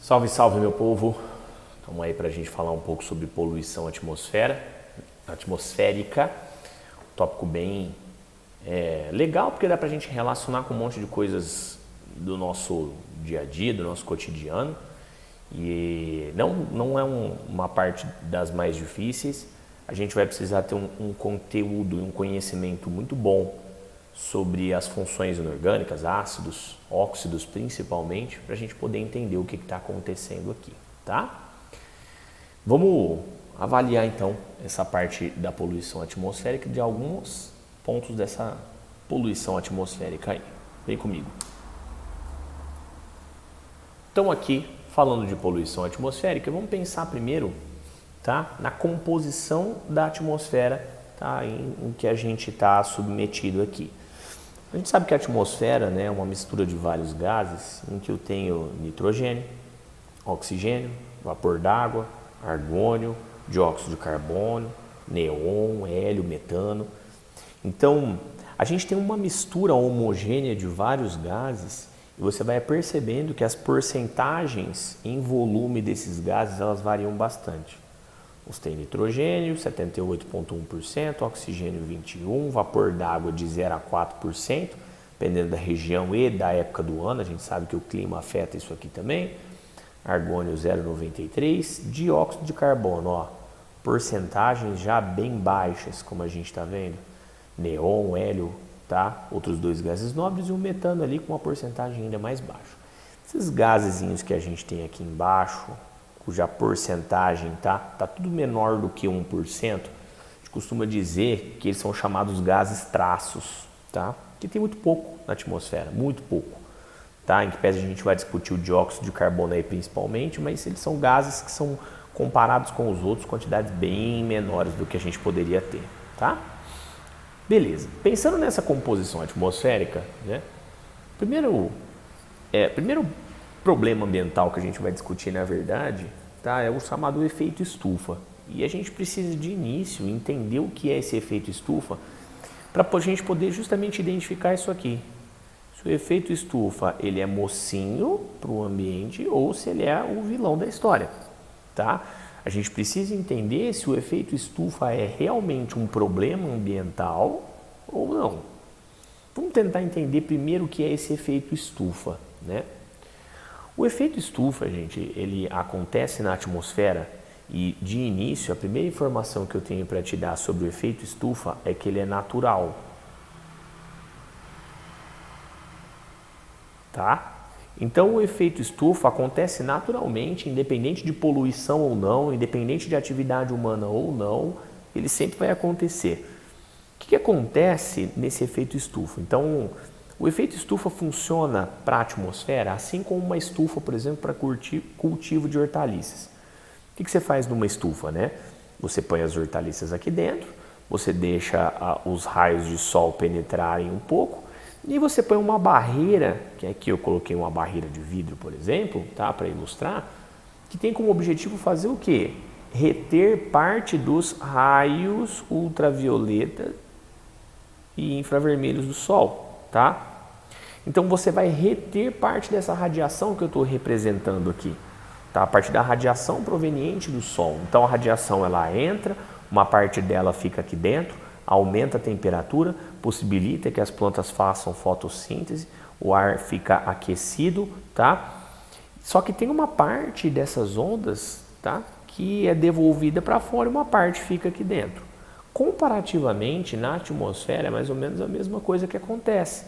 Salve, salve, meu povo! Estamos aí para a gente falar um pouco sobre poluição atmosférica. Um tópico bem legal, porque dá para a gente relacionar com um monte de coisas do nosso dia a dia, do nosso cotidiano. E não é uma parte das mais difíceis. A gente vai precisar ter um conteúdo e um conhecimento muito bom sobre as funções inorgânicas, ácidos, óxidos principalmente, para a gente poder entender o que está acontecendo aqui, tá? Vamos avaliar então essa parte da poluição atmosférica, de alguns pontos dessa poluição atmosférica aí. Vem comigo. Então aqui, falando de poluição atmosférica, vamos pensar primeiro, tá, na composição da atmosfera, tá, em que a gente está submetido aqui. A gente sabe que a atmosfera, né, é uma mistura de vários gases, em que eu tenho nitrogênio, oxigênio, vapor d'água, argônio, dióxido de carbono, neon, hélio, metano. Então, a gente tem uma mistura homogênea de vários gases e você vai percebendo que as porcentagens em volume desses gases elas variam bastante. Você tem nitrogênio, 78,1%, oxigênio 21%, vapor d'água de 0 a 4%, dependendo da região e da época do ano, a gente sabe que o clima afeta isso aqui também. Argônio 0,93%, dióxido de carbono, ó, porcentagens já bem baixas, como a gente está vendo. Neon, hélio, tá? Outros dois gases nobres e o metano ali com uma porcentagem ainda mais baixa. Esses gasezinhos que a gente tem aqui embaixo, cuja porcentagem tá tudo menor do que 1%, a gente costuma dizer que eles são chamados gases traços, tá? Que tem muito pouco na atmosfera, muito pouco, tá? Em que pese a gente vai discutir o dióxido de carbono aí principalmente, mas eles são gases que são comparados com os outros quantidades bem menores do que a gente poderia ter, tá? Beleza. Pensando nessa composição atmosférica, né? Primeiro problema ambiental que a gente vai discutir, na verdade, tá, é o chamado efeito estufa. E a gente precisa de início entender o que é esse efeito estufa para a gente poder justamente identificar isso aqui. Se o efeito estufa ele é mocinho para o ambiente ou se ele é o vilão da história. Tá? A gente precisa entender se o efeito estufa é realmente um problema ambiental ou não. Vamos tentar entender primeiro o que é esse efeito estufa, né? O efeito estufa, gente, ele acontece na atmosfera e, de início, a primeira informação que eu tenho para te dar sobre o efeito estufa é que ele é natural. Tá? Então, o efeito estufa acontece naturalmente, independente de poluição ou não, independente de atividade humana ou não, ele sempre vai acontecer. O que acontece nesse efeito estufa? Então, o efeito estufa funciona para a atmosfera assim como uma estufa, por exemplo, para cultivo de hortaliças. O que você faz numa estufa, né? Você põe as hortaliças aqui dentro, você deixa os raios de sol penetrarem um pouco e você põe uma barreira, que aqui eu coloquei uma barreira de vidro, por exemplo, tá? Para ilustrar, que tem como objetivo fazer o quê? Reter parte dos raios ultravioleta e infravermelhos do sol. Tá? Então você vai reter parte dessa radiação que eu estou representando aqui, tá? A partir da radiação proveniente do Sol. Então a radiação ela entra, uma parte dela fica aqui dentro, aumenta a temperatura, possibilita que as plantas façam fotossíntese, o ar fica aquecido, tá? Só que tem uma parte dessas ondas, tá, que é devolvida para fora e uma parte fica aqui dentro. Comparativamente, na atmosfera é mais ou menos a mesma coisa que acontece.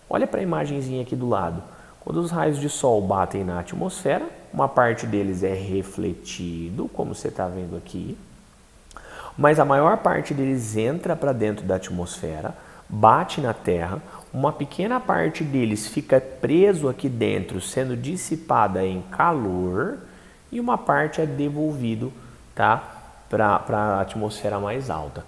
Olha para a imagenzinha aqui do lado. Quando os raios de sol batem na atmosfera, uma parte deles é refletido, como você está vendo aqui, mas a maior parte deles entra para dentro da atmosfera, bate na Terra, uma pequena parte deles fica preso aqui dentro, sendo dissipada em calor, e uma parte é devolvido, tá, para a atmosfera mais alta.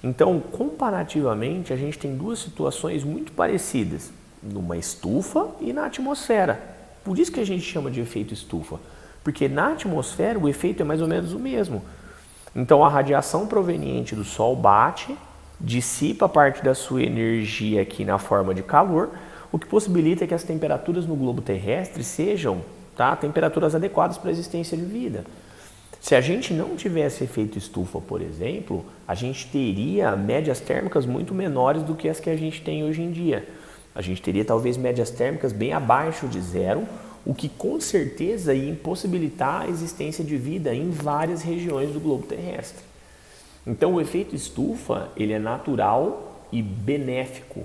Então, comparativamente, a gente tem duas situações muito parecidas, numa estufa e na atmosfera. Por isso que a gente chama de efeito estufa, porque na atmosfera o efeito é mais ou menos o mesmo. Então, a radiação proveniente do Sol bate, dissipa parte da sua energia aqui na forma de calor, o que possibilita que as temperaturas no globo terrestre sejam tá? Temperaturas adequadas para a existência de vida. Se a gente não tivesse efeito estufa, por exemplo, a gente teria médias térmicas muito menores do que as que a gente tem hoje em dia. A gente teria talvez médias térmicas bem abaixo de zero, o que com certeza ia impossibilitar a existência de vida em várias regiões do globo terrestre. Então o efeito estufa, ele é natural e benéfico,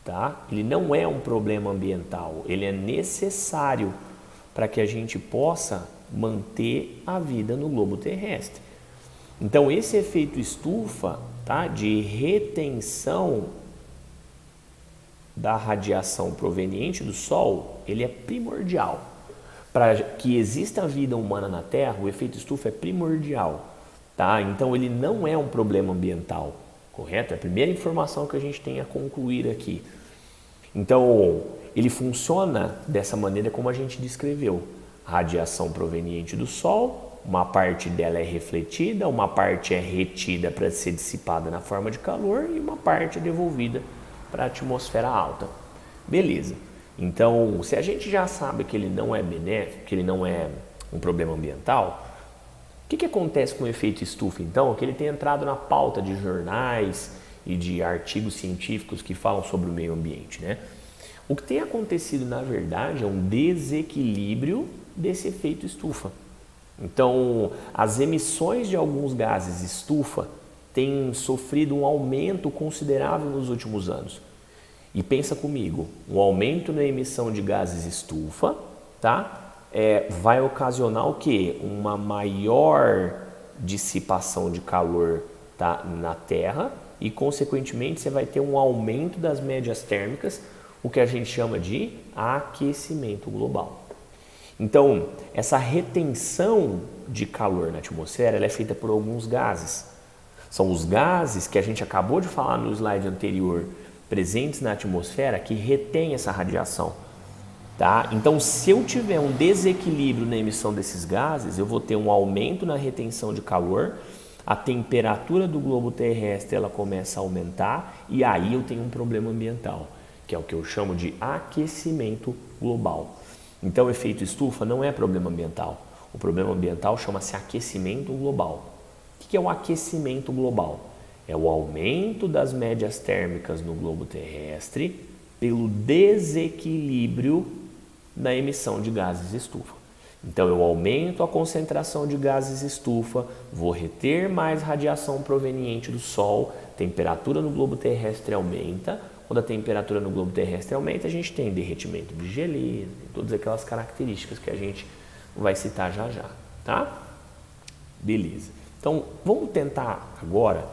tá? Ele não é um problema ambiental, ele é necessário para que a gente possa manter a vida no globo terrestre. Então esse efeito estufa, tá, de retenção da radiação proveniente do Sol, ele é primordial. Para que exista vida humana na Terra, o efeito estufa é primordial, tá? Então ele não é um problema ambiental, correto? É a primeira informação que a gente tem a concluir aqui. Então ele funciona dessa maneira como a gente descreveu. Radiação proveniente do Sol, uma parte dela é refletida, uma parte é retida para ser dissipada na forma de calor e uma parte é devolvida para a atmosfera alta. Beleza. Então, se a gente já sabe que ele não é benéfico, que ele não é um problema ambiental, o que acontece com o efeito estufa, então? Que ele tem entrado na pauta de jornais e de artigos científicos que falam sobre o meio ambiente, né? O que tem acontecido, na verdade, é um desequilíbrio desse efeito estufa. Então, as emissões de alguns gases estufa têm sofrido um aumento considerável nos últimos anos. E pensa comigo, um aumento na emissão de gases estufa, tá? Vai ocasionar o quê? Uma maior dissipação de calor, tá, na Terra e, consequentemente, você vai ter um aumento das médias térmicas, o que a gente chama de aquecimento global. Então, essa retenção de calor na atmosfera ela é feita por alguns gases. São os gases que a gente acabou de falar no slide anterior, presentes na atmosfera, que retêm essa radiação. Tá? Então, se eu tiver um desequilíbrio na emissão desses gases, eu vou ter um aumento na retenção de calor, a temperatura do globo terrestre ela começa a aumentar e aí eu tenho um problema ambiental, que é o que eu chamo de aquecimento global. Então, o efeito estufa não é problema ambiental. O problema ambiental chama-se aquecimento global. O que é o aquecimento global? É o aumento das médias térmicas no globo terrestre pelo desequilíbrio da emissão de gases estufa. Então, eu aumento a concentração de gases estufa, vou reter mais radiação proveniente do Sol, temperatura no globo terrestre aumenta. Quando a temperatura no globo terrestre aumenta, a gente tem derretimento de geleira, todas aquelas características que a gente vai citar já já, tá? Beleza. Então, vamos tentar agora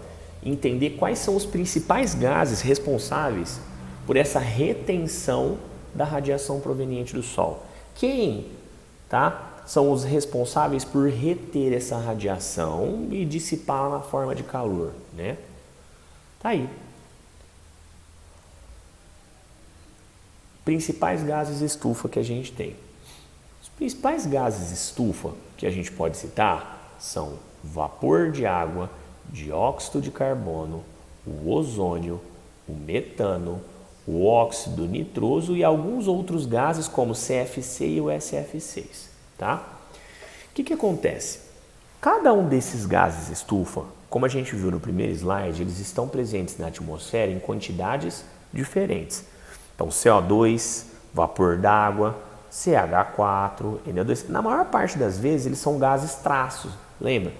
entender quais são os principais gases responsáveis por essa retenção da radiação proveniente do Sol. Quem, tá, são os responsáveis por reter essa radiação e dissipá-la na forma de calor, né? Tá aí. Principais gases estufa que a gente tem. Os principais gases estufa que a gente pode citar são vapor de água, dióxido de carbono, o ozônio, o metano, o óxido nitroso e alguns outros gases como o CFC e o SF6, tá? O que acontece? Cada um desses gases estufa, como a gente viu no primeiro slide, eles estão presentes na atmosfera em quantidades diferentes. Então, CO2, vapor d'água, CH4, NO2, na maior parte das vezes eles são gases traços, lembra?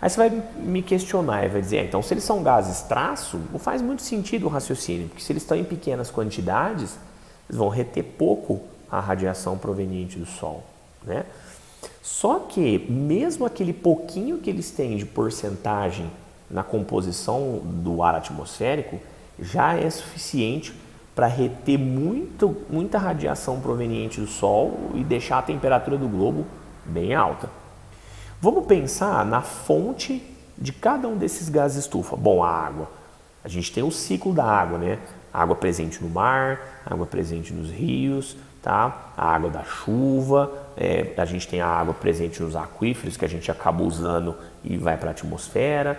Aí você vai me questionar e vai dizer, então se eles são gases traço, não faz muito sentido o raciocínio, porque se eles estão em pequenas quantidades, eles vão reter pouco a radiação proveniente do Sol, né? Só que mesmo aquele pouquinho que eles têm de porcentagem na composição do ar atmosférico, já é suficiente para reter muita radiação proveniente do Sol e deixar a temperatura do globo bem alta. Vamos pensar na fonte de cada um desses gases estufa. Bom, a água. A gente tem o ciclo da água, né? Água presente no mar, água presente nos rios, tá? A água da chuva, a gente tem a água presente nos aquíferos que a gente acaba usando e vai para a atmosfera.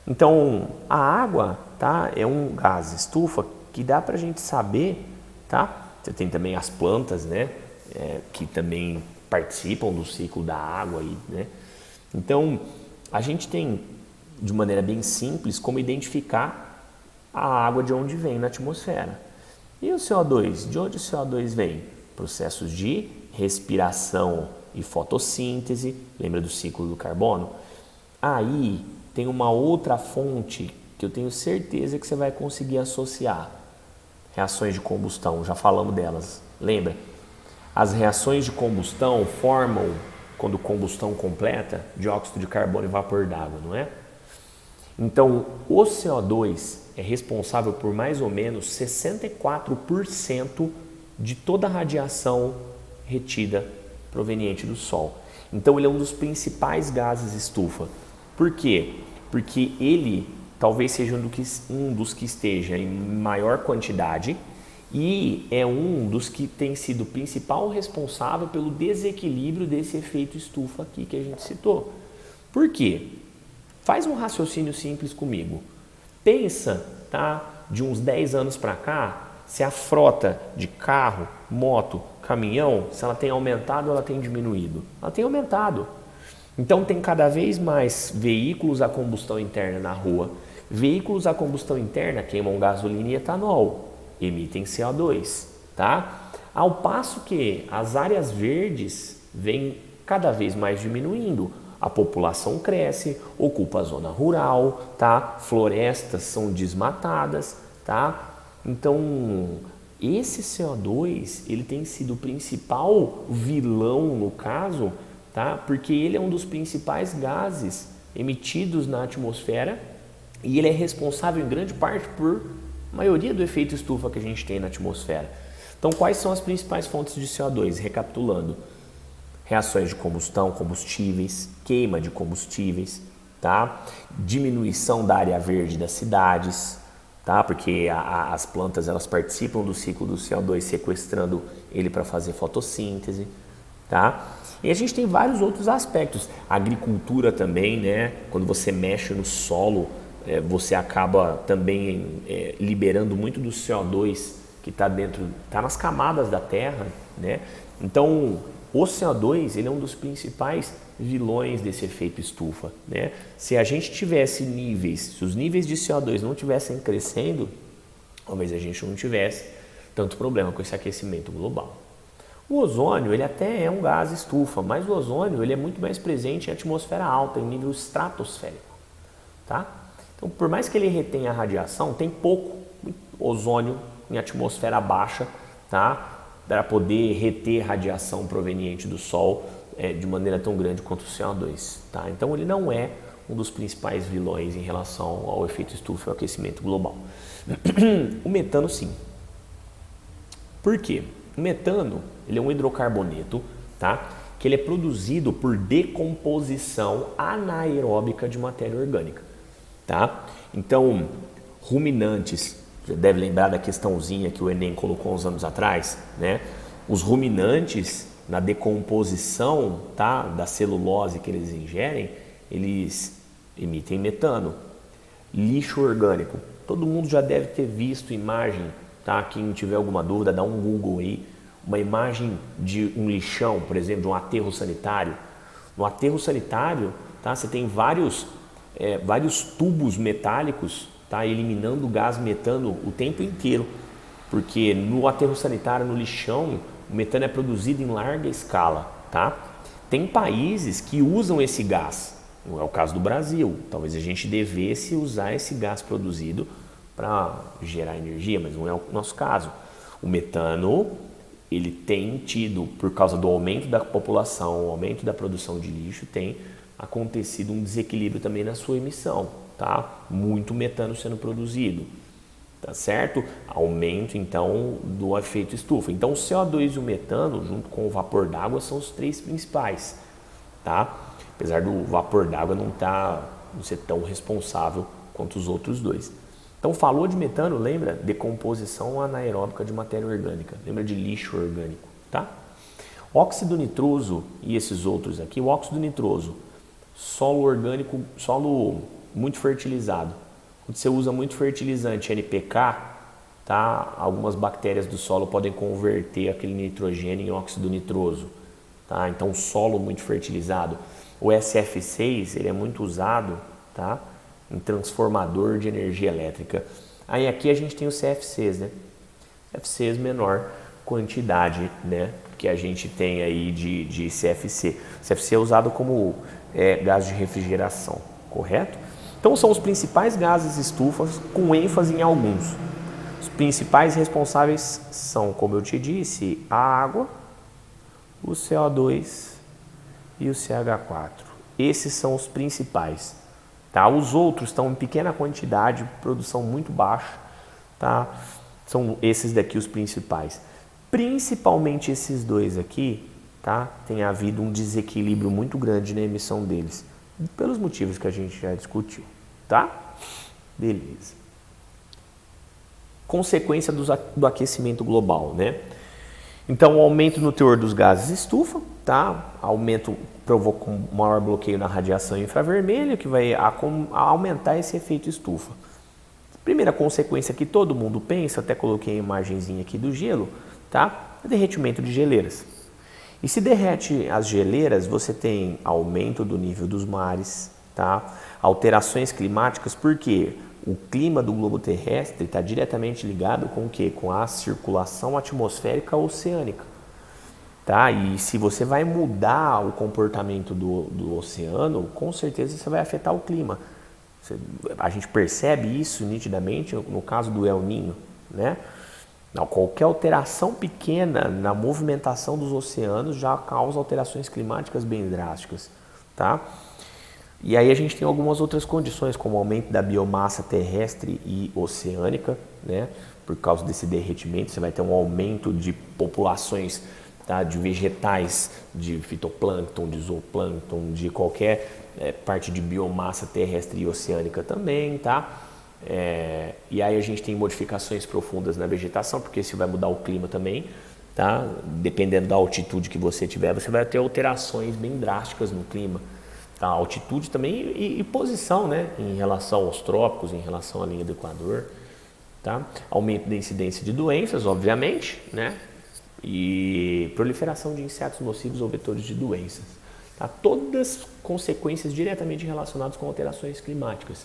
Então, a água, tá, é um gás estufa que dá para a gente saber, tá? Você tem também as plantas, né? Que também participam do ciclo da água, né? Então, a gente tem, de maneira bem simples, como identificar a água de onde vem na atmosfera. E o CO2? De onde o CO2 vem? Processos de respiração e fotossíntese, lembra do ciclo do carbono? Aí tem uma outra fonte que eu tenho certeza que você vai conseguir associar. Reações de combustão, já falamos delas, lembra? As reações de combustão formam, quando combustão completa, dióxido de carbono e vapor d'água, não é? Então, o CO2 é responsável por mais ou menos 64% de toda a radiação retida proveniente do Sol. Então, ele é um dos principais gases estufa. Por quê? Porque ele talvez seja um dos que esteja em maior quantidade e é um dos que tem sido o principal responsável pelo desequilíbrio desse efeito estufa aqui que a gente citou. Por quê? Faz um raciocínio simples comigo. Pensa, tá, de uns 10 anos para cá, se a frota de carro, moto, caminhão, se ela tem aumentado ou ela tem diminuído. Ela tem aumentado. Então tem cada vez mais veículos a combustão interna na rua. Veículos a combustão interna queimam gasolina e etanol, emitem CO2, tá? Ao passo que as áreas verdes vêm cada vez mais diminuindo. A população cresce, ocupa a zona rural, tá? Florestas são desmatadas, tá? Então, esse CO2, ele tem sido o principal vilão no caso, tá? Porque ele é um dos principais gases emitidos na atmosfera e ele é responsável em grande parte por maioria do efeito estufa que a gente tem na atmosfera. Então, quais são as principais fontes de CO2? Recapitulando. Reações de combustão, combustíveis, queima de combustíveis, tá? Diminuição da área verde das cidades, tá? Porque as plantas elas participam do ciclo do CO2 sequestrando ele para fazer fotossíntese, tá? E a gente tem vários outros aspectos. A agricultura também, né? Quando você mexe no solo, você acaba também liberando muito do CO2 que está dentro, está nas camadas da terra, né? Então, o CO2 ele é um dos principais vilões desse efeito estufa, né? Se a gente tivesse se os níveis de CO2 não tivessem crescendo, talvez a gente não tivesse tanto problema com esse aquecimento global. O ozônio ele até é um gás estufa, mas o ozônio ele é muito mais presente em atmosfera alta, em nível estratosférico, tá? Então, por mais que ele retenha a radiação, tem pouco ozônio em atmosfera baixa, tá? Para poder reter radiação proveniente do Sol de maneira tão grande quanto o CO2. Tá? Então ele não é um dos principais vilões em relação ao efeito estufa e ao aquecimento global. O metano sim. Por quê? O metano ele é um hidrocarboneto, tá? Que ele é produzido por decomposição anaeróbica de matéria orgânica. Tá? Então, ruminantes, já deve lembrar da questãozinha que o Enem colocou uns anos atrás, né? Os ruminantes, na decomposição, tá, da celulose que eles ingerem, eles emitem metano. Lixo orgânico, todo mundo já deve ter visto imagem, tá? Quem tiver alguma dúvida, dá um Google aí, uma imagem de um lixão, por exemplo, de um aterro sanitário. No aterro sanitário, tá, você tem vários tubos metálicos, tá, eliminando o gás metano o tempo inteiro, porque no aterro sanitário, no lixão, o metano é produzido em larga escala, tá? Tem países que usam esse gás, não é o caso do Brasil, talvez a gente devesse usar esse gás produzido para gerar energia, mas não é o nosso caso. O metano, ele tem tido, por causa do aumento da população, o aumento da produção de lixo, tem acontecido um desequilíbrio também na sua emissão, tá? Muito metano sendo produzido, tá certo? Aumento então do efeito estufa. Então o CO2 e o metano, junto com o vapor d'água, são os três principais, tá? Apesar do vapor d'água não ser tão responsável quanto os outros dois. Então falou de metano, lembra? Decomposição anaeróbica de matéria orgânica, lembra de lixo orgânico, tá? Óxido nitroso e esses outros aqui, o óxido nitroso, solo orgânico, solo muito fertilizado. Quando você usa muito fertilizante NPK, tá? Algumas bactérias do solo podem converter aquele nitrogênio em óxido nitroso, tá? Então, solo muito fertilizado. O SF6 ele é muito usado, tá? Em transformador de energia elétrica. Aí aqui a gente tem o CFCs, né? CFCs menor quantidade, né? Que a gente tem aí de CFC. CFC é usado como gás de refrigeração, correto? Então são os principais gases estufas com ênfase em alguns. Os principais responsáveis são, como eu te disse, a água, o CO2 e o CH4. Esses são os principais. Tá? Os outros estão em pequena quantidade, produção muito baixa. Tá? São esses daqui os principais. Principalmente esses dois aqui, tá? Tem havido um desequilíbrio muito grande na emissão deles, pelos motivos que a gente já discutiu. Tá? Beleza. Consequência do aquecimento global, né? Então, o aumento no teor dos gases estufa, tá? Aumento provoca um maior bloqueio na radiação infravermelha, que vai aumentar esse efeito estufa. Primeira consequência que todo mundo pensa, até coloquei a imagenzinha aqui do gelo, tá? É derretimento de geleiras. E se derrete as geleiras, você tem aumento do nível dos mares, tá? Alterações climáticas, porque o clima do globo terrestre está diretamente ligado com o quê? Com a circulação atmosférica oceânica. Tá? E se você vai mudar o comportamento do oceano, com certeza você vai afetar o clima. A gente percebe isso nitidamente no caso do El Niño, né? Qualquer alteração pequena na movimentação dos oceanos já causa alterações climáticas bem drásticas, tá? E aí a gente tem algumas outras condições, como o aumento da biomassa terrestre e oceânica, né? Por causa desse derretimento, você vai ter um aumento de populações, tá? De vegetais, de fitoplâncton, de zooplâncton, de qualquer parte de biomassa terrestre e oceânica também, tá? E aí a gente tem modificações profundas na vegetação, porque isso vai mudar o clima também, tá? Dependendo da altitude que você tiver, você vai ter alterações bem drásticas no clima. Tá? Altitude também e posição, né? Em relação aos trópicos, em relação à linha do Equador. Tá? Aumento da incidência de doenças, obviamente, né? E proliferação de insetos nocivos ou vetores de doenças. Tá? Todas consequências diretamente relacionadas com alterações climáticas.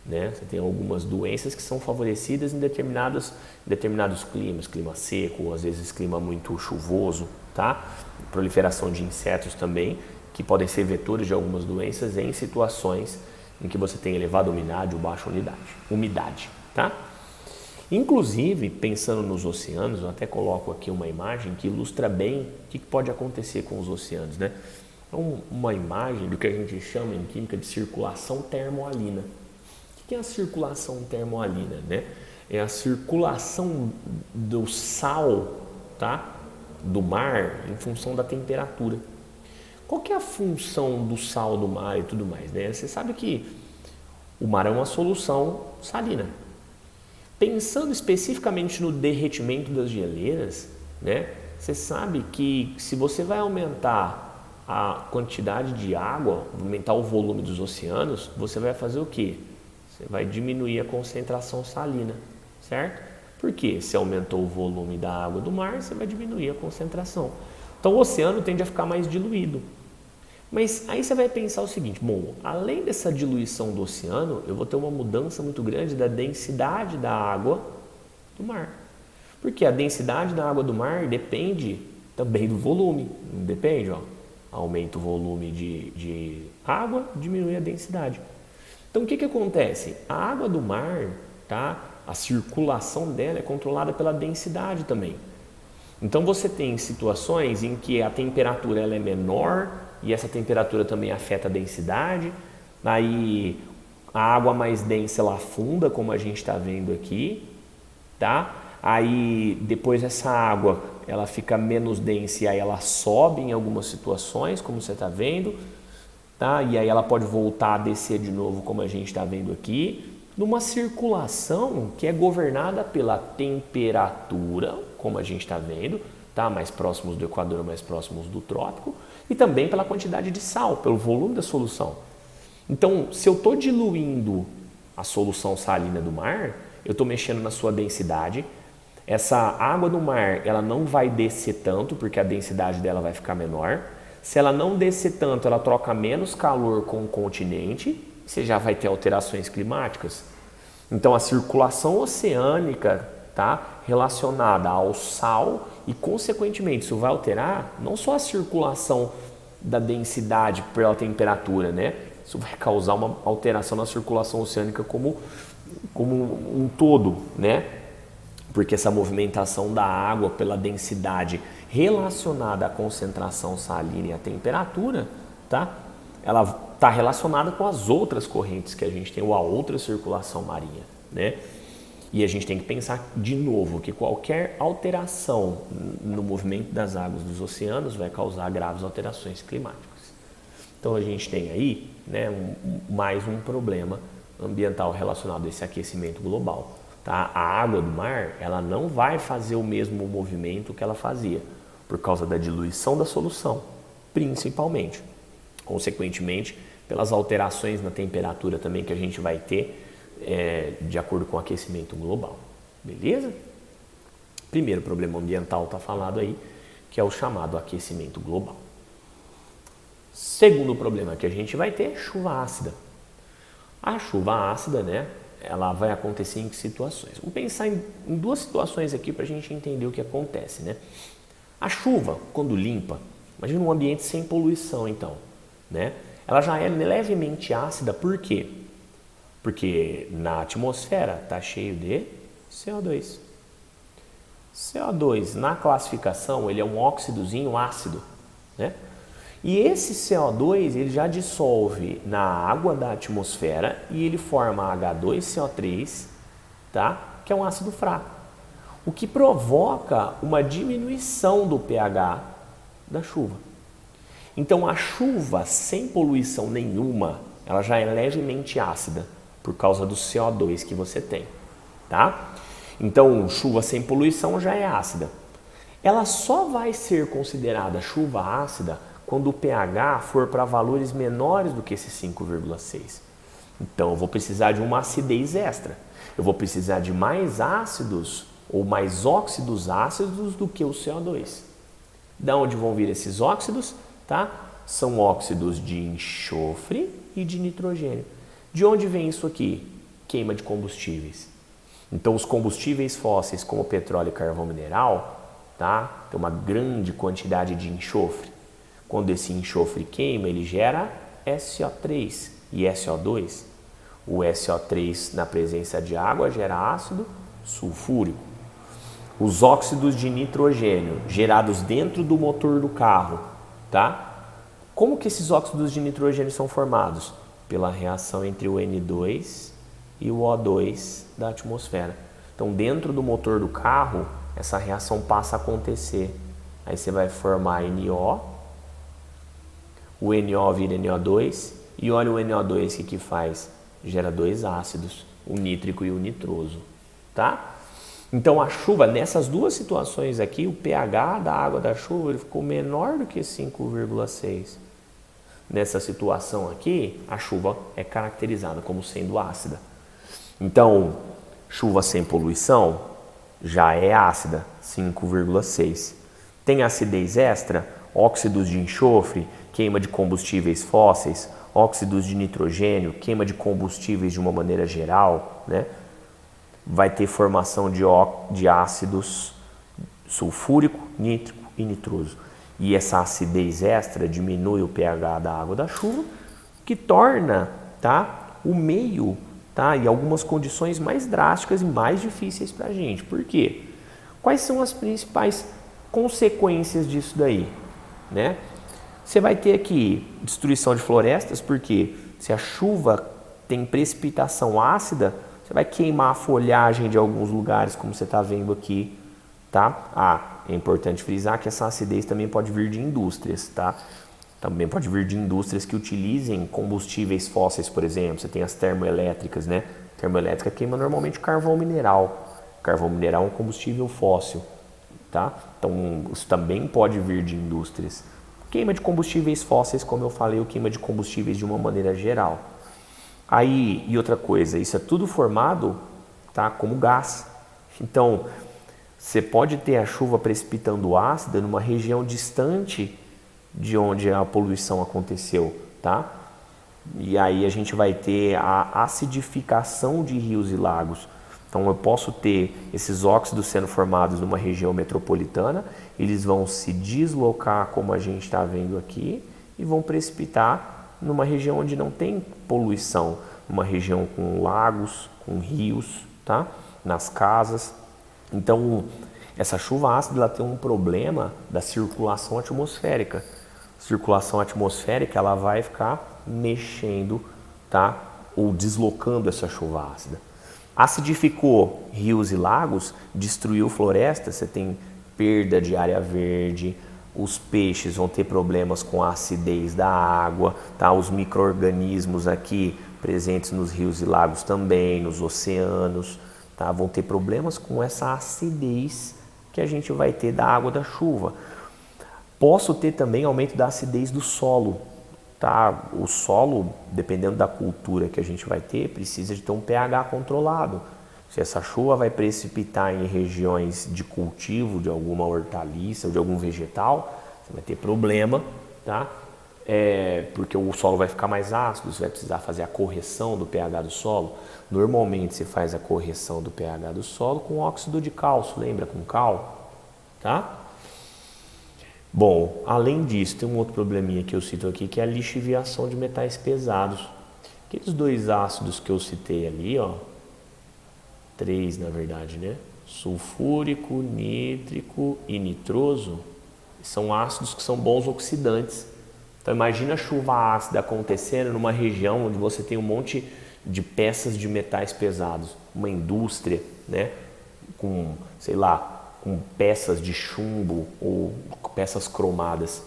Né? Você tem algumas doenças que são favorecidas em determinados climas, clima seco, às vezes clima muito chuvoso, tá? Proliferação de insetos também, que podem ser vetores de algumas doenças em situações em que você tem elevada umidade ou baixa umidade, tá? Inclusive, pensando nos oceanos, eu até coloco aqui uma imagem que ilustra bem o que pode acontecer com os oceanos, né? Então, uma imagem do que a gente chama em química de circulação termoalina. O que é a circulação termoalina, né? É a circulação do sal, tá? Do mar em função da temperatura. Qual que é a função do sal do mar e tudo mais, né? Você sabe que o mar é uma solução salina. Pensando especificamente no derretimento das geleiras, né? Você sabe que se você vai aumentar a quantidade de água, aumentar o volume dos oceanos, você vai fazer o quê? Você vai diminuir a concentração salina, certo? Por quê? Se aumentou o volume da água do mar, você vai diminuir a concentração. Então o oceano tende a ficar mais diluído. Mas aí você vai pensar o seguinte, bom, além dessa diluição do oceano, eu vou ter uma mudança muito grande da densidade da água do mar. Porque a densidade da água do mar depende também do volume, não depende, ó. Aumenta o volume de água, diminui a densidade. Então o que acontece? A água do mar, tá? A circulação dela é controlada pela densidade também. Então você tem situações em que a temperatura ela é menor e essa temperatura também afeta a densidade. Aí a água mais densa ela afunda, como a gente está vendo aqui, tá? Aí depois essa água ela fica menos densa e aí ela sobe em algumas situações, como você está vendo, tá? E aí ela pode voltar a descer de novo, como a gente está vendo aqui, numa circulação que é governada pela temperatura, como a gente está vendo, tá? Mais próximos do Equador, mais próximos do trópico, e também pela quantidade de sal, pelo volume da solução. Então, se eu estou diluindo a solução salina do mar, eu estou mexendo na sua densidade. Essa água do mar, ela não vai descer tanto, porque a densidade dela vai ficar menor. Se ela não descer tanto, ela troca menos calor com o continente, você já vai ter alterações climáticas. Então a circulação oceânica está relacionada ao sal e, consequentemente, isso vai alterar não só a circulação da densidade pela temperatura, né? Isso vai causar uma alteração na circulação oceânica como um todo, né? Porque essa movimentação da água pela densidade relacionada à concentração salina e à temperatura, tá? Ela está relacionada com as outras correntes que a gente tem, ou a outra circulação marinha, né? E a gente tem que pensar de novo que qualquer alteração no movimento das águas dos oceanos vai causar graves alterações climáticas. Então a gente tem aí, né, mais um problema ambiental relacionado a esse aquecimento global. Tá? A água do mar, ela não vai fazer o mesmo movimento que ela fazia, por causa da diluição da solução, principalmente. Consequentemente, pelas alterações na temperatura também que a gente vai ter de acordo com o aquecimento global. Beleza? Primeiro problema ambiental está falado aí, que é o chamado aquecimento global. Segundo problema que a gente vai ter, chuva ácida. A chuva ácida, né, ela vai acontecer em que situações? Vamos pensar em duas situações aqui para a gente entender o que acontece, né? A chuva, quando limpa, imagina um ambiente sem poluição, então, né? Ela já é levemente ácida, por quê? Porque na atmosfera está cheio de CO2. CO2, na classificação, ele é um óxidozinho ácido, né? E esse CO2 ele já dissolve na água da atmosfera e ele forma H2CO3, tá? Que é um ácido fraco, o que provoca uma diminuição do pH da chuva. Então a chuva sem poluição nenhuma, ela já é levemente ácida por causa do CO2 que você tem, tá? Então chuva sem poluição já é ácida. Ela só vai ser considerada chuva ácida quando o pH for para valores menores do que esse 5,6. Então eu vou precisar de uma acidez extra. Eu vou precisar de mais ácidos ou mais óxidos ácidos do que o CO2. Da onde vão vir esses óxidos? Tá? São óxidos de enxofre e de nitrogênio. De onde vem isso aqui? Queima de combustíveis. Então os combustíveis fósseis como petróleo e carvão mineral, tá? Tem uma grande quantidade de enxofre. Quando esse enxofre queima, ele gera SO3 e SO2. O SO3 na presença de água gera ácido sulfúrico. Os óxidos de nitrogênio gerados dentro do motor do carro, tá? Como que esses óxidos de nitrogênio são formados? Pela reação entre o N2 e o O2 da atmosfera. Então, dentro do motor do carro, essa reação passa a acontecer. Aí você vai formar NO, o NO vira NO2 e olha o NO2 que faz? Gera dois ácidos, o nítrico e o nitroso, tá? Então a chuva, nessas duas situações aqui, o pH da água da chuva ele ficou menor do que 5,6. Nessa situação aqui, a chuva é caracterizada como sendo ácida. Então, chuva sem poluição já é ácida, 5,6. Tem acidez extra, óxidos de enxofre, queima de combustíveis fósseis, óxidos de nitrogênio, queima de combustíveis de uma maneira geral, né? Vai ter formação de ácidos sulfúrico, nítrico e nitroso. E essa acidez extra diminui o pH da água da chuva, que torna, tá, o meio, tá, e algumas condições mais drásticas e mais difíceis para a gente. Por quê? Quais são as principais consequências disso daí, né? Você vai ter aqui destruição de florestas, porque se a chuva tem precipitação ácida, você vai queimar a folhagem de alguns lugares, como você está vendo aqui, tá? É importante frisar que essa acidez também pode vir de indústrias, tá? Também pode vir de indústrias que utilizem combustíveis fósseis, por exemplo. Você tem as termoelétricas, né? Termoelétrica queima normalmente carvão mineral. Carvão mineral é um combustível fóssil, tá? Então, isso também pode vir de indústrias. Queima de combustíveis fósseis, como eu falei, ou queima de combustíveis de uma maneira geral. Aí, e outra coisa, isso é tudo formado, tá, como gás. Então, você pode ter a chuva precipitando ácida numa região distante de onde a poluição aconteceu, tá? E aí a gente vai ter a acidificação de rios e lagos. Então eu posso ter esses óxidos sendo formados numa região metropolitana, eles vão se deslocar, como a gente está vendo aqui, e vão precipitar numa região onde não tem poluição, uma região com lagos, com rios, tá? Nas casas. Então essa chuva ácida ela tem um problema da circulação atmosférica. A circulação atmosférica ela vai ficar mexendo, tá? Ou deslocando essa chuva ácida. Acidificou rios e lagos, destruiu florestas, você tem perda de área verde, os peixes vão ter problemas com a acidez da água, tá? Os micro-organismos aqui presentes nos rios e lagos também, nos oceanos, tá? Vão ter problemas com essa acidez que a gente vai ter da água da chuva. Posso ter também aumento da acidez do solo. Tá? O solo, dependendo da cultura que a gente vai ter, precisa de ter um pH controlado. Se essa chuva vai precipitar em regiões de cultivo de alguma hortaliça ou de algum vegetal, você vai ter problema, tá? Porque o solo vai ficar mais ácido, você vai precisar fazer a correção do pH do solo. Normalmente se faz a correção do pH do solo com óxido de cálcio, lembra? Com cal, tá? Bom, além disso, tem um outro probleminha que eu cito aqui, que é a lixiviação de metais pesados. Aqueles dois ácidos que eu citei ali, ó, 3 na verdade, né? Sulfúrico, nítrico e nitroso, são ácidos que são bons oxidantes. Então imagina a chuva ácida acontecendo numa região onde você tem um monte de peças de metais pesados, uma indústria, né? Com, sei lá, com peças de chumbo ou peças cromadas.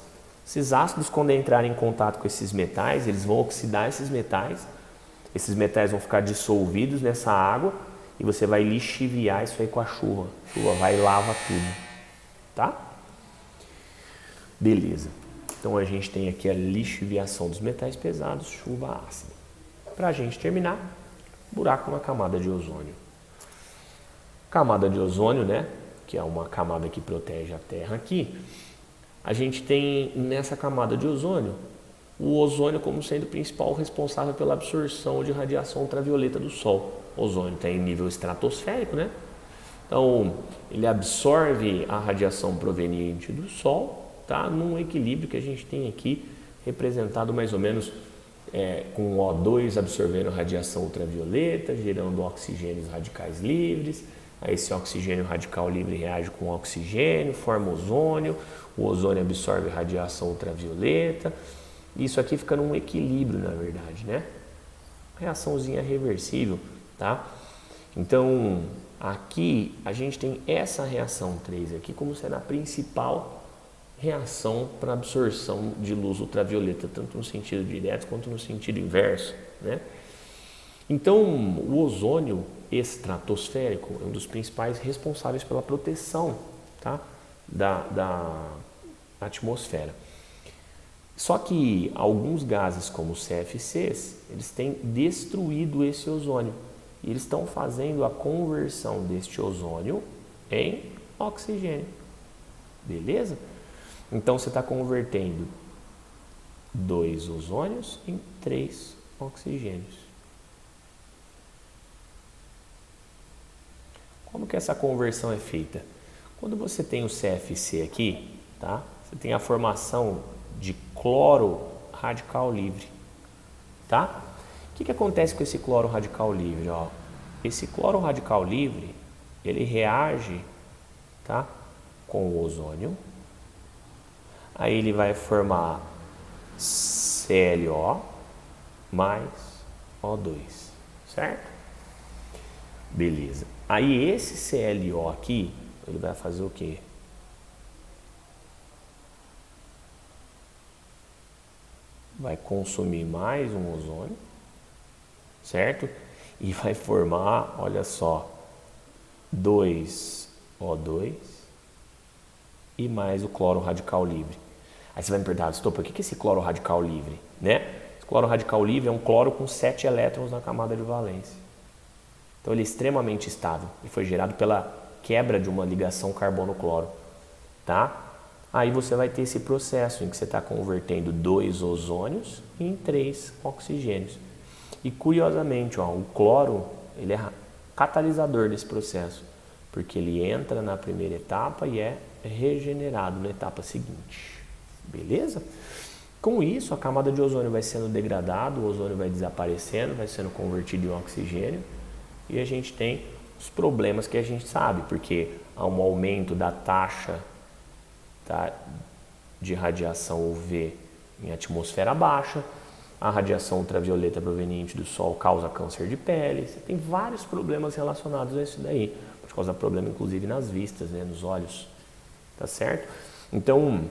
Esses ácidos, quando entrarem em contato com esses metais, eles vão oxidar esses metais vão ficar dissolvidos nessa água e você vai lixiviar isso aí com a chuva. A chuva vai e lava tudo, tá? Beleza. Então a gente tem aqui a lixiviação dos metais pesados, chuva ácida. Para a gente terminar, buraco na camada de ozônio. Camada de ozônio, né? Que é uma camada que protege a Terra aqui, a gente tem nessa camada de ozônio o ozônio como sendo o principal responsável pela absorção de radiação ultravioleta do Sol. O ozônio está em nível estratosférico, né? Então, ele absorve a radiação proveniente do Sol, tá? Num equilíbrio que a gente tem aqui, representado mais ou menos com o O2 absorvendo radiação ultravioleta, gerando oxigênios radicais livres. Aí esse oxigênio radical livre reage com oxigênio, forma ozônio, o ozônio absorve radiação ultravioleta. Isso aqui fica num equilíbrio, na verdade, né? Reaçãozinha reversível, tá? Então, aqui a gente tem essa reação 3 aqui como sendo a principal reação para absorção de luz ultravioleta, tanto no sentido direto quanto no sentido inverso, né? Então, o ozônio estratosférico é um dos principais responsáveis pela proteção, tá? da atmosfera. Só que alguns gases, como os CFCs, eles têm destruído esse ozônio. E eles estão fazendo a conversão deste ozônio em oxigênio. Beleza? Então, você está convertendo 2 ozônios em 3 oxigênios. Como que essa conversão é feita? Quando você tem o CFC aqui, tá? Você tem a formação de cloro radical livre, tá? O que acontece com esse cloro radical livre? Ó? Esse cloro radical livre, ele reage, tá? Com o ozônio. Aí ele vai formar ClO mais O2, certo? Beleza. Aí esse ClO aqui, ele vai fazer o quê? Vai consumir mais um ozônio, certo? E vai formar, olha só, 2O2 e mais o cloro radical livre. Aí você vai me perguntar, por que esse cloro radical livre, né? Esse cloro radical livre é um cloro com 7 elétrons na camada de valência. Então ele é extremamente estável e foi gerado pela quebra de uma ligação carbono-cloro, tá? Aí você vai ter esse processo em que você está convertendo 2 ozônios em 3 oxigênios. E curiosamente, ó, o cloro ele é catalisador desse processo, porque ele entra na primeira etapa e é regenerado na etapa seguinte. Beleza? Com isso, a camada de ozônio vai sendo degradada, o ozônio vai desaparecendo, vai sendo convertido em oxigênio e a gente tem os problemas que a gente sabe, porque há um aumento da taxa de radiação UV em atmosfera baixa, a radiação ultravioleta proveniente do Sol causa câncer de pele, você tem vários problemas relacionados a isso daí, pode causar problema inclusive nas vistas, né, nos olhos, tá certo? Então,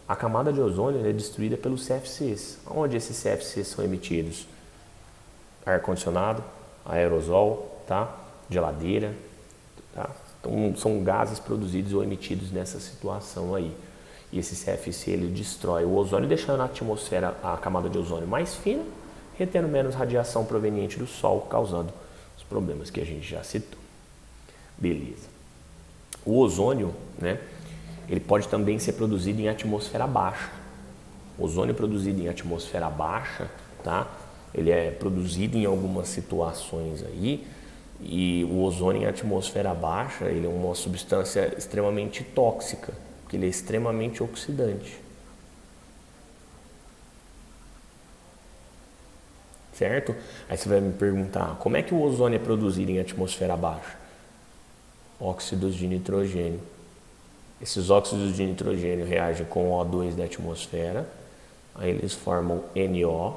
a camada de ozônio é destruída pelos CFCs. Onde esses CFCs são emitidos? Ar-condicionado, aerosol, tá? Geladeira, tá? Então, são gases produzidos ou emitidos nessa situação aí. E esse CFC ele destrói o ozônio, deixando a atmosfera, a camada de ozônio mais fina, retendo menos radiação proveniente do Sol, causando os problemas que a gente já citou. Beleza. O ozônio, né? Ele pode também ser produzido em atmosfera baixa. O ozônio produzido em atmosfera baixa, tá? Ele é produzido em algumas situações aí, e o ozônio em atmosfera baixa, ele é uma substância extremamente tóxica, porque ele é extremamente oxidante. Certo? Aí você vai me perguntar, como é que o ozônio é produzido em atmosfera baixa? Óxidos de nitrogênio. Esses óxidos de nitrogênio reagem com o O2 da atmosfera, aí eles formam NO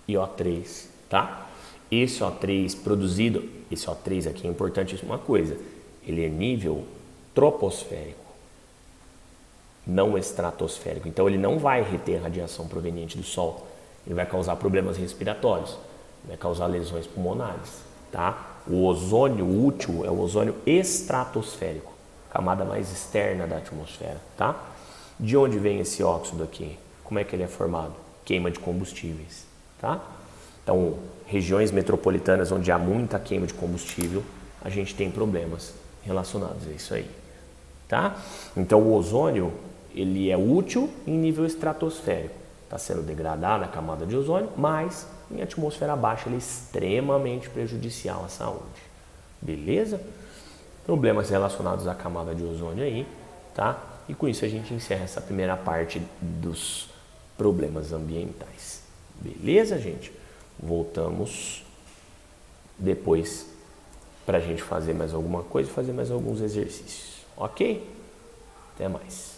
e O3, tá? Esse O3 produzido, esse O3 aqui é importante uma coisa, ele é nível troposférico, não estratosférico, então ele não vai reter radiação proveniente do Sol, ele vai causar problemas respiratórios, vai causar lesões pulmonares, tá? O ozônio útil é o ozônio estratosférico, camada mais externa da atmosfera, tá? De onde vem esse óxido aqui? Como é que ele é formado? Queima de combustíveis, tá? Então, regiões metropolitanas onde há muita queima de combustível, a gente tem problemas relacionados a isso aí, tá? Então, o ozônio, ele é útil em nível estratosférico, está sendo degradado a camada de ozônio, mas em atmosfera baixa ele é extremamente prejudicial à saúde, beleza? Problemas relacionados à camada de ozônio aí, tá? E com isso a gente encerra essa primeira parte dos problemas ambientais. Beleza, gente? Voltamos depois para a gente fazer mais alguma coisa, fazer mais alguns exercícios. Ok? Até mais.